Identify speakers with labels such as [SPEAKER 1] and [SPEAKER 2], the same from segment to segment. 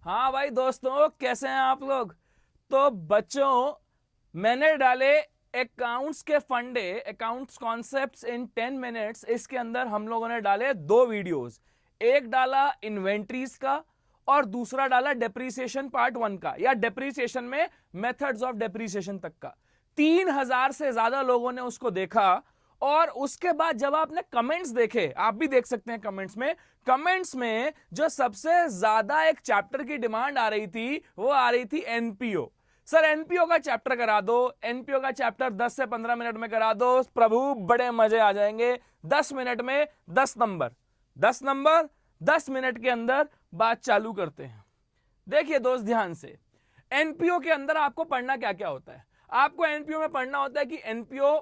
[SPEAKER 1] हाँ भाई दोस्तों, कैसे हैं आप लोग। तो बच्चों, मैंने डाले अकाउंट्स के फंडे, अकाउंट्स कॉन्सेप्ट्स इन 10 मिनट्स। इसके अंदर हम लोगों ने डाले दो वीडियोस। एक डाला इन्वेंट्रीज का और दूसरा डाला डेप्रीसिएशन पार्ट 1 का, या डेप्रीसिएशन में मेथड्स ऑफ डेप्रीसिएशन तक का। 3000 से ज्यादा लोगों ने उसको देखा। और उसके बाद जब आपने कमेंट्स देखे, आप भी देख सकते हैं कमेंट्स में जो सबसे ज्यादा एक चैप्टर की डिमांड आ रही थी वो आ रही थी एनपीओ। सर एनपीओ का चैप्टर करा दो, एनपीओ का चैप्टर 10 से 15 मिनट में करा दो प्रभु, बड़े मजे आ जाएंगे। 10 मिनट में 10 नंबर, 10 नंबर 10 मिनट के अंदर बात चालू करते हैं। देखिए दोस्त ध्यान से, एनपीओ के अंदर आपको पढ़ना क्या क्या होता है। आपको एनपीओ में पढ़ना होता है कि एनपीओ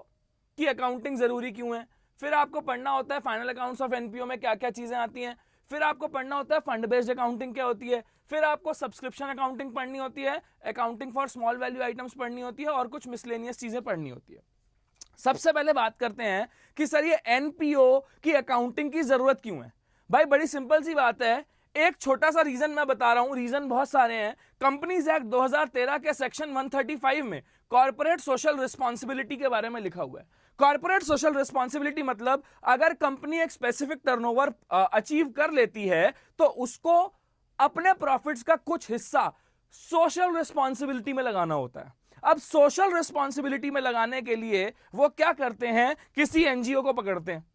[SPEAKER 1] की अकाउंटिंग जरूरी क्यों है। फिर आपको पढ़ना होता है फाइनल अकाउंट्स ऑफ एनपीओ में क्या क्या चीजें आती हैं। फिर आपको पढ़ना होता है फंड बेस्ड अकाउंटिंग क्या होती है। फिर आपको सब्सक्रिप्शन अकाउंटिंग पढ़नी होती है, accounting for small value items पढ़नी होती है, और कुछ मिसलेनियस चीजें पढ़नी होती है। सबसे पहले बात करते हैं कि सर ये एनपीओ की अकाउंटिंग की जरूरत क्यों है। भाई बड़ी सिंपल सी बात है, एक छोटा सा रीजन मैं बता रहा हूं, रीजन बहुत सारे हैं। कंपनीज एक्ट 2013 के सेक्शन 135 में कॉर्पोरेट सोशल रिस्पॉन्सिबिलिटी के बारे में लिखा हुआ है। कॉर्पोरेट सोशल रिस्पॉन्सिबिलिटी मतलब अगर कंपनी एक स्पेसिफिक टर्नओवर अचीव कर लेती है तो उसको अपने प्रॉफिट्स का कुछ हिस्सा सोशल रिस्पॉन्सिबिलिटी में लगाना होता है। अब सोशल रिस्पॉन्सिबिलिटी में लगाने के लिए वो क्या करते हैं, किसी एनजीओ को पकड़ते हैं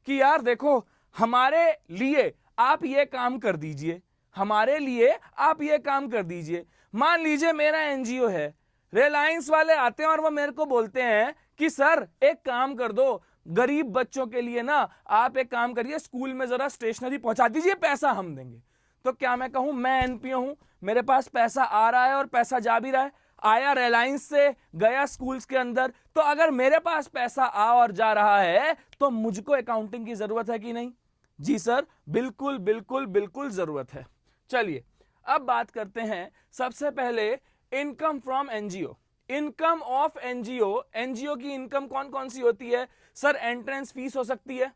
[SPEAKER 1] कि यार देखो हमारे लिए आप ये काम कर दीजिए, हमारे लिए आप ये काम कर दीजिए। मान लीजिए मेरा एनजीओ है, रिलायंस वाले आते हैं और वो मेरे को बोलते हैं कि सर एक काम कर दो, गरीब बच्चों के लिए ना आप एक काम करिए, स्कूल में जरा स्टेशनरी पहुंचा दीजिए, पैसा हम देंगे। तो क्या मैं कहूं मैं एनपीओ हूं, मेरे पास पैसा आ रहा है और पैसा जा भी रहा है, आया रिलायंस से गया स्कूल्स के अंदर, तो अगर मेरे पास पैसा आ और जा रहा है तो मुझको अकाउंटिंग की जरूरत है कि नहीं। जी सर, बिल्कुल बिल्कुल बिल्कुल जरूरत है। चलिए अब बात करते हैं सबसे पहले income from NGO, income of NGO. NGO की इनकम कौन कौन सी होती है। सर एंट्रेंस फीस हो सकती है,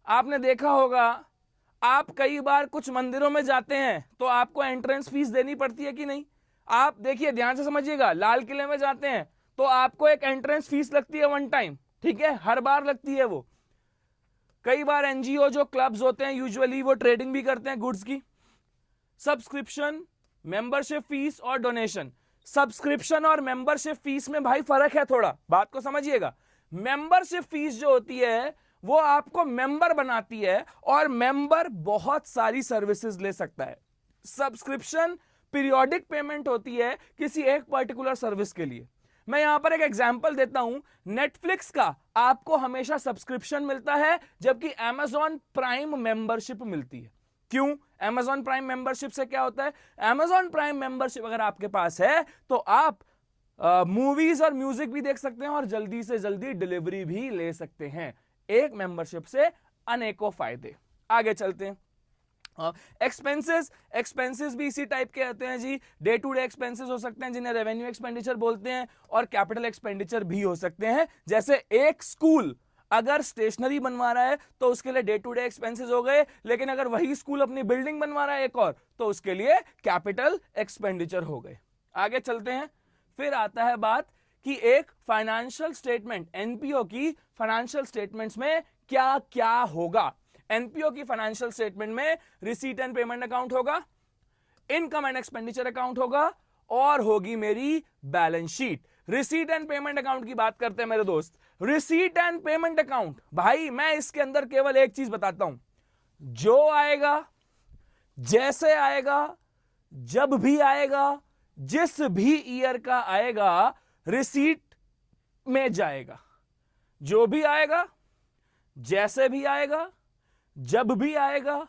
[SPEAKER 1] आपने देखा होगा आप कई बार कुछ मंदिरों में जाते हैं तो आपको एंट्रेंस फीस देनी पड़ती है कि नहीं। आप देखिए ध्यान से समझिएगा, लाल किले में जाते हैं तो आपको एक एंट्रेंस फीस लगती है वन टाइम, ठीक है, हर बार लगती है वो। कई बार एनजीओ जो क्लब्स होते हैं यूजुअली वो ट्रेडिंग भी करते हैं गुड्स की। सब्सक्रिप्शन, मेंबरशिप फीस और डोनेशन। सब्सक्रिप्शन और मेंबरशिप फीस में भाई फर्क है, थोड़ा बात को समझिएगा। मेंबरशिप फीस जो होती है वो आपको मेंबर बनाती है और मेंबर बहुत सारी सर्विसेज ले सकता है। सब्सक्रिप्शन पीरियोडिक पेमेंट होती है किसी एक पर्टिकुलर सर्विस के लिए। मैं यहां पर एक एग्जांपल देता हूं, नेटफ्लिक्स का आपको हमेशा सब्सक्रिप्शन मिलता है जबकि अमेजॉन प्राइम मेंबरशिप मिलती है। क्यों? अमेजॉन प्राइम मेंबरशिप से क्या होता है, अमेजॉन प्राइम मेंबरशिप अगर आपके पास है तो आप मूवीज और म्यूजिक भी देख सकते हैं और जल्दी से जल्दी डिलीवरी भी ले सकते हैं। एक मेंबरशिप से अनेकों फायदे। आगे चलते हैं। एक्सपेंसेस, एक्सपेंसेस भी इसी टाइप के होते हैं जी। डे टू डे एक्सपेंसेस हो सकते हैं जिन्हें रेवेन्यू एक्सपेंडिचर बोलते हैं, और कैपिटल एक्सपेंडिचर भी हो सकते हैं। जैसे एक स्कूल अगर स्टेशनरी बनवा रहा है तो उसके लिए डे टू डे एक्सपेंसेस हो गए, लेकिन अगर वही स्कूल अपनी बिल्डिंग बनवा रहा है एक और, तो उसके लिए कैपिटल एक्सपेंडिचर हो गए। आगे चलते हैं। फिर आता है बात कि एक फाइनेंशियल स्टेटमेंट, एनपीओ की फाइनेंशियल स्टेटमेंट्स में क्या क्या होगा। एनपीओ की फाइनेंशियल स्टेटमेंट में रिसीट एंड पेमेंट अकाउंट होगा, इनकम एंड एक्सपेंडिचर अकाउंट होगा, और होगी मेरी balance sheet. Receipt and payment account की बात करते हैं मेरे दोस्त। रिसीट एंड पेमेंट अकाउंट, भाई मैं इसके अंदर केवल एक चीज बताता हूं, जो आएगा, जैसे आएगा, जब भी आएगा, जिस भी ईयर का आएगा, रिसीट में जाएगा। जो भी आएगा, जैसे भी आएगा, जब भी आएगा,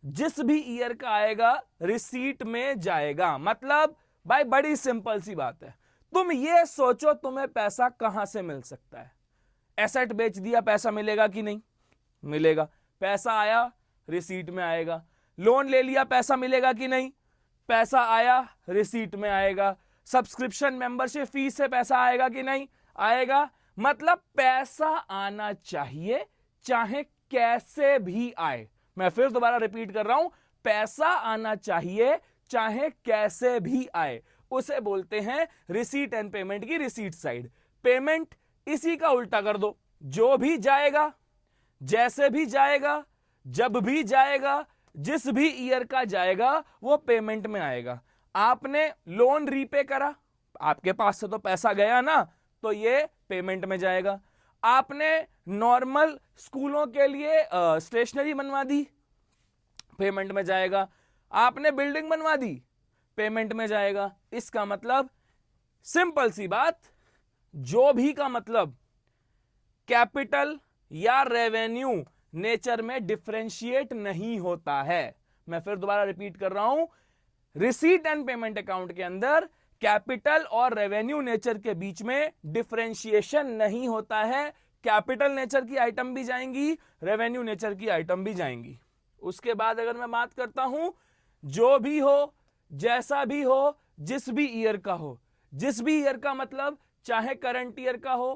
[SPEAKER 1] जिस भी ईयर का आएगा, रिसीट में जाएगा। मतलब भाई बड़ी सिंपल सी बात है। तुम ये सोचो तुम्हें पैसा कहां से मिल सकता है। एसेट बेच दिया, पैसा मिलेगा कि नहीं मिलेगा। पैसा आया, रिसीट में आएगा। लोन ले लिया, पैसा मिलेगा कि नहीं, पैसा आया, रिसीट में आएगा। सब्सक्रिप्शन मेंबरशिप फीस से पैसा आएगा कि नहीं आएगा। मतलब पैसा आना चाहिए, चाहे कैसे भी आए। मैं फिर दोबारा रिपीट कर रहा हूं, पैसा आना चाहिए चाहे कैसे भी आए, उसे बोलते हैं रिसीट एंड पेमेंट की रिसीट साइड। पेमेंट इसी का उल्टा कर दो, जो भी जाएगा, जैसे भी जाएगा, जब भी जाएगा, जिस भी ईयर का जाएगा वो पेमेंट में आएगा। आपने लोन रीपे करा, आपके पास से तो पैसा गया ना, तो ये पेमेंट में जाएगा। आपने नॉर्मल स्कूलों के लिए स्टेशनरी बनवा दी, पेमेंट में जाएगा। आपने बिल्डिंग बनवा दी, पेमेंट में जाएगा। इसका मतलब सिंपल सी बात, जो भी का मतलब कैपिटल या रेवेन्यू नेचर में डिफरेंशिएट नहीं होता है। मैं फिर दोबारा रिपीट कर रहा हूं, रिसीट एंड पेमेंट अकाउंट के अंदर कैपिटल और रेवेन्यू नेचर के बीच में डिफरेंशिएशन नहीं होता है। कैपिटल नेचर की आइटम भी जाएंगी, रेवेन्यू नेचर की आइटम भी जाएंगी। उसके बाद अगर मैं बात करता हूं, जो भी हो, जैसा भी हो, जिस भी ईयर का हो, जिस भी ईयर का मतलब चाहे करंट ईयर का हो,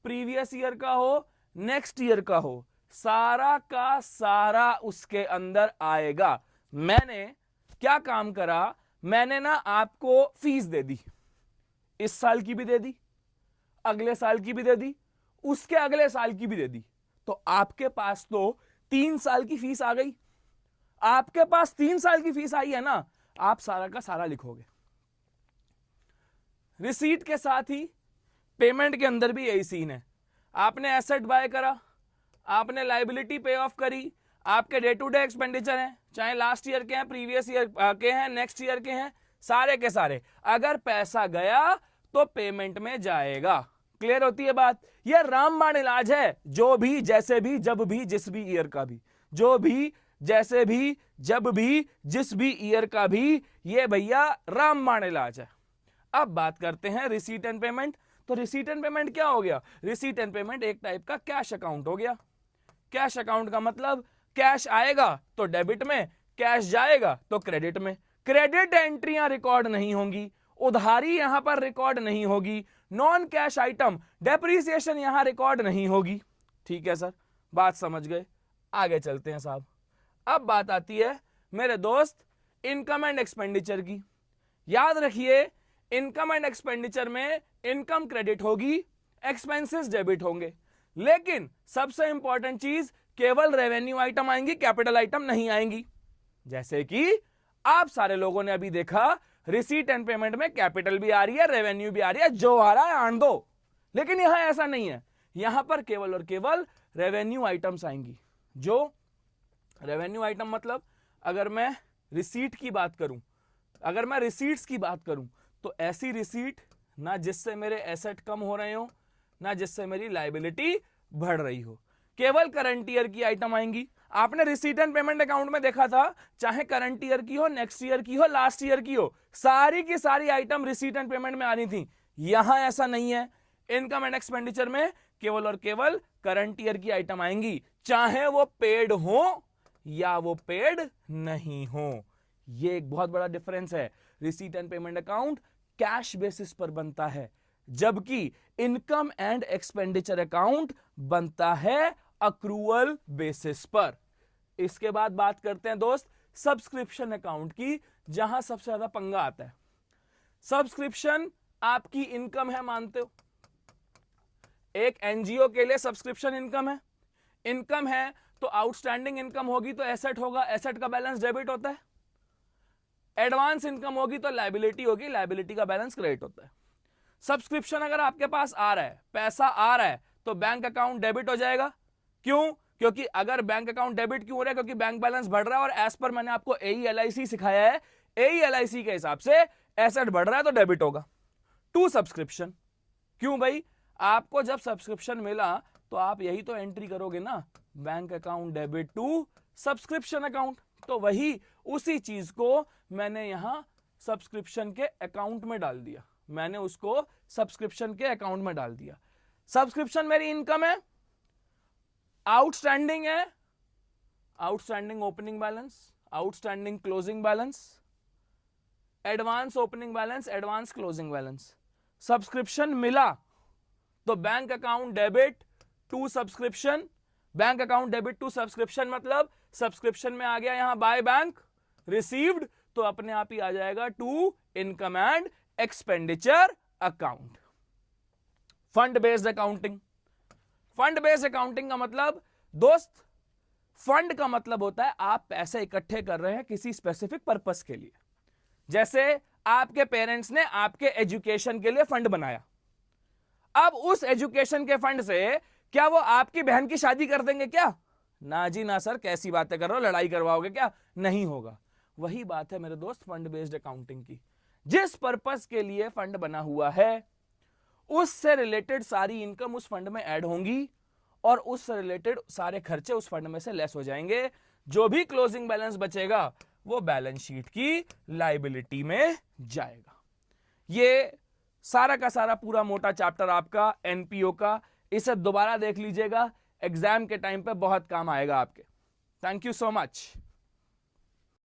[SPEAKER 1] प्रीवियस ईयर का हो, नेक्स्ट ईयर का हो, सारा का सारा उसके अंदर आएगा। मैंने क्या काम करा, मैंने ना आपको फीस दे दी, इस साल की भी दे दी, अगले साल की भी दे दी, उसके अगले साल की भी दे दी, तो आपके पास तो 3 साल की फीस आ गई। आपके पास 3 साल की फीस आई है ना, आप सारा का सारा लिखोगे। रिसीट के साथ ही पेमेंट के अंदर भी यही सीन है। आपने एसेट बाय करा, आपने लायबिलिटी पे ऑफ करी, आपके डे टू डे एक्सपेंडिचर हैं, चाहे लास्ट ईयर के हैं, प्रीवियस ईयर के हैं, नेक्स्ट ईयर के हैं, सारे के सारे अगर पैसा गया तो पेमेंट में जाएगा। क्लियर होती है बात? यह रामबाण इलाज है, जो भी, जैसे भी, जब भी, जिस भी ईयर का भी, जो भी, जैसे भी, जब भी, जिस भी ईयर का भी, ये भैया रामबाण इलाज है। अब बात करते हैं रिसीट एंड पेमेंट। तो रिसीट एंड पेमेंट क्या हो गया? रिसीट एंड पेमेंट एक टाइप का कैश अकाउंट हो गया। कैश अकाउंट का मतलब कैश आएगा तो डेबिट में, कैश जाएगा तो क्रेडिट में। क्रेडिट एंट्रियां रिकॉर्ड नहीं होंगी, उधारी यहां पर रिकॉर्ड नहीं होगी, नॉन कैश आइटम डेप्रिसिएशन यहां रिकॉर्ड नहीं होगी। ठीक है सर, बात समझ गए, आगे चलते हैं साहब। अब बात आती है मेरे दोस्त इनकम एंड एक्सपेंडिचर की। याद रखिए, इनकम एंड एक्सपेंडिचर में इनकम क्रेडिट होगी, एक्सपेंसेस डेबिट होंगे, लेकिन सबसे इंपॉर्टेंट चीज, केवल रेवेन्यू आइटम आएंगी, कैपिटल आइटम नहीं आएंगी। जैसे कि आप सारे लोगों ने अभी देखा, रिसीट एंड पेमेंट में कैपिटल भी आ रही है, रेवेन्यू भी आ रही है, जो आ रहा है आन दो। लेकिन यहां ऐसा नहीं है, यहां पर केवल और केवल रेवेन्यू आइटम्स आएंगी। जो रेवेन्यू आइटम मतलब, अगर मैं रिसीट की बात करूं, अगर मैं रिसीट्स की बात करूं, तो ऐसी रिसीट ना जिससे मेरे एसेट कम हो रहे हो, ना जिससे मेरी लायबिलिटी बढ़ रही हो, केवल करंट ईयर की आइटम आएंगी। आपने रिसीट एंड पेमेंट अकाउंट में देखा था, चाहे करंट ईयर की हो, नेक्स्ट ईयर की हो, लास्ट ईयर की हो, सारी की सारी आइटम रिसीट एंड पेमेंट में आ रही थी। यहां ऐसा नहीं है। इनकम एंड एक्सपेंडिचर में केवल और केवल करंट ईयर की आइटम आएंगी, चाहे वो पेड हो या वो पेड नहीं हो। ये एक बहुत बड़ा डिफरेंस है। Receipt and payment account cash basis पर बनता है, जबकि इनकम एंड एक्सपेंडिचर अकाउंट बनता है अक्रूवल बेसिस पर। इसके बाद बात करते हैं दोस्त सब्सक्रिप्शन अकाउंट की, जहां सबसे ज्यादा पंगा आता है। सब्सक्रिप्शन आपकी इनकम है, मानते हो? एक एनजीओ के लिए सब्सक्रिप्शन इनकम है। इनकम है तो आउटस्टैंडिंग इनकम होगी तो एसेट होगा, एसेट का बैलेंस डेबिट होता है। एडवांस इनकम होगी तो लायबिलिटी होगी, लायबिलिटी का बैलेंस क्रेडिट होता है। सब्सक्रिप्शन अगर आपके पास आ रहा है, पैसा आ रहा है, तो बैंक अकाउंट डेबिट हो जाएगा। क्यों? क्योंकि अगर बैंक अकाउंट डेबिट क्यों हो रहा है? क्योंकि बैंक बैलेंस बढ़ रहा है, और एज पर मैंने आपको AELIC सिखाया है, AELIC के हिसाब से एसेट बढ़ रहा है तो डेबिट होगा। टू सब्सक्रिप्शन, क्यों भाई? आपको जब सब्सक्रिप्शन मिला तो आप यही तो एंट्री करोगे ना, bank account debit to subscription account. तो वही उसी चीज को मैंने यहां सब्सक्रिप्शन के अकाउंट में डाल दिया, मैंने उसको सब्सक्रिप्शन के अकाउंट में डाल दिया। सब्सक्रिप्शन मेरी इनकम है, आउटस्टैंडिंग है, outstanding opening balance, outstanding closing balance, advance opening balance, advance closing balance. Subscription मिला तो bank account debit to subscription. Bank account debit to subscription मतलब सब्सक्रिप्शन में आ गया यहां बाय बैंक, रिसीव्ड, तो अपने आप ही आ जाएगा to income and expenditure account. Fund based accounting, fund based accounting का मतलब दोस्त, फंड का मतलब होता है आप पैसे इकट्ठे कर रहे हैं किसी स्पेसिफिक पर्पस के लिए। जैसे आपके पेरेंट्स ने आपके एजुकेशन के लिए फंड बनाया, अब उस एजुकेशन के फंड से क्या वो आपकी बहन की शादी कर देंगे क्या? ना जी ना सर, कैसी बातें कर रहे हो, लड़ाई करवाओगे क्या? नहीं होगा। वही बात है मेरे दोस्त फंड बेस्ड अकाउंटिंग की। जिस पर्पस के लिए फंड बना हुआ है उससे रिलेटेड सारी इनकम उस फंड में ऐड होंगी और उससे रिलेटेड सारे खर्चे उस फंड में से लेस हो जाएंगे। जो भी क्लोजिंग बैलेंस बचेगा वो बैलेंस शीट की लायबिलिटी में जाएगा। ये सारा का सारा पूरा मोटा चैप्टर आपका एनपीओ का, इसे दोबारा देख लीजिएगा, एग्जाम के टाइम पे बहुत काम आएगा आपके। Thank you so much.